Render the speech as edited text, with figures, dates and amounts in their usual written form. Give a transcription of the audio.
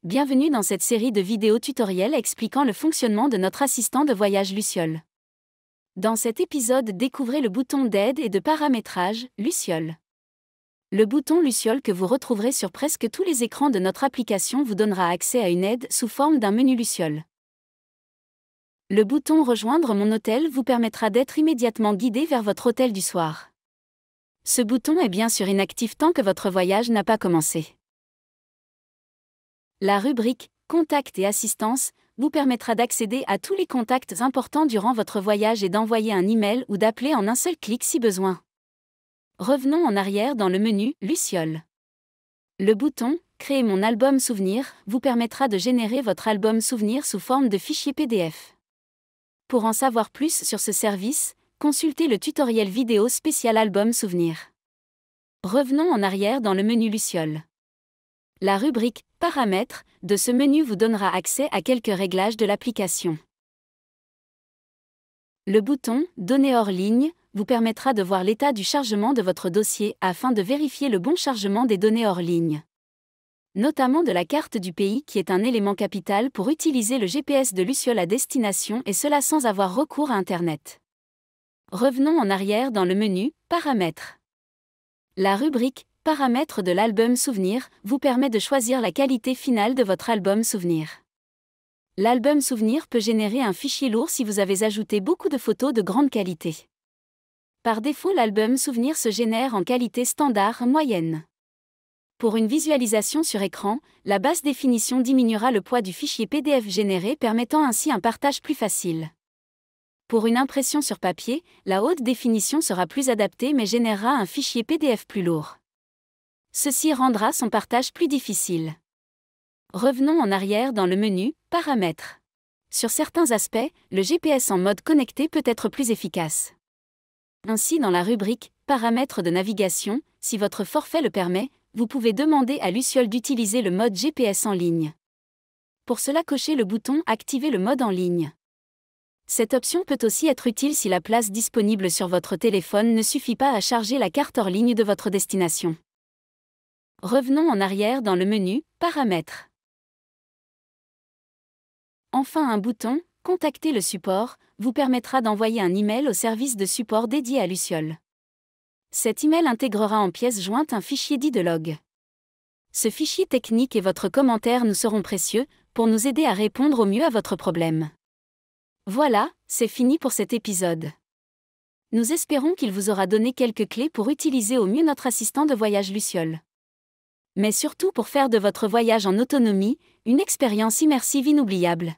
Bienvenue dans cette série de vidéos tutoriels expliquant le fonctionnement de notre assistant de voyage Luciole. Dans cet épisode, découvrez le bouton d'aide et de paramétrage, Luciole. Le bouton Luciole que vous retrouverez sur presque tous les écrans de notre application vous donnera accès à une aide sous forme d'un menu Luciole. Le bouton Rejoindre mon hôtel vous permettra d'être immédiatement guidé vers votre hôtel du soir. Ce bouton est bien sûr inactif tant que votre voyage n'a pas commencé. La rubrique « Contacts et assistance » vous permettra d'accéder à tous les contacts importants durant votre voyage et d'envoyer un email ou d'appeler en un seul clic si besoin. Revenons en arrière dans le menu « Luciole ». Le bouton « Créer mon album souvenir » vous permettra de générer votre album souvenir sous forme de fichier PDF. Pour en savoir plus sur ce service, consultez le tutoriel vidéo spécial album souvenir. Revenons en arrière dans le menu Luciole. La rubrique « Paramètres » de ce menu vous donnera accès à quelques réglages de l'application. Le bouton « Données hors ligne » vous permettra de voir l'état du chargement de votre dossier afin de vérifier le bon chargement des données hors ligne. Notamment de la carte du pays qui est un élément capital pour utiliser le GPS de Luciole à destination et cela sans avoir recours à Internet. Revenons en arrière dans le menu « Paramètres ». La rubrique « Paramètres de l'album souvenir » vous permet de choisir la qualité finale de votre album souvenir. L'album souvenir peut générer un fichier lourd si vous avez ajouté beaucoup de photos de grande qualité. Par défaut, l'album souvenir se génère en qualité standard moyenne. Pour une visualisation sur écran, la basse définition diminuera le poids du fichier PDF généré, permettant ainsi un partage plus facile. Pour une impression sur papier, la haute définition sera plus adaptée mais générera un fichier PDF plus lourd. Ceci rendra son partage plus difficile. Revenons en arrière dans le menu « Paramètres ». Sur certains aspects, le GPS en mode connecté peut être plus efficace. Ainsi, dans la rubrique « Paramètres de navigation », si votre forfait le permet, vous pouvez demander à Luciole d'utiliser le mode GPS en ligne. Pour cela, cochez le bouton « Activer le mode en ligne ». Cette option peut aussi être utile si la place disponible sur votre téléphone ne suffit pas à charger la carte hors ligne de votre destination. Revenons en arrière dans le menu « Paramètres ». Enfin, un bouton « Contacter le support » vous permettra d'envoyer un email au service de support dédié à Luciole. Cet email intégrera en pièce jointe un fichier dit de log. Ce fichier technique et votre commentaire nous seront précieux pour nous aider à répondre au mieux à votre problème. Voilà, c'est fini pour cet épisode. Nous espérons qu'il vous aura donné quelques clés pour utiliser au mieux notre assistant de voyage Luciole. Mais surtout pour faire de votre voyage en autonomie une expérience immersive inoubliable.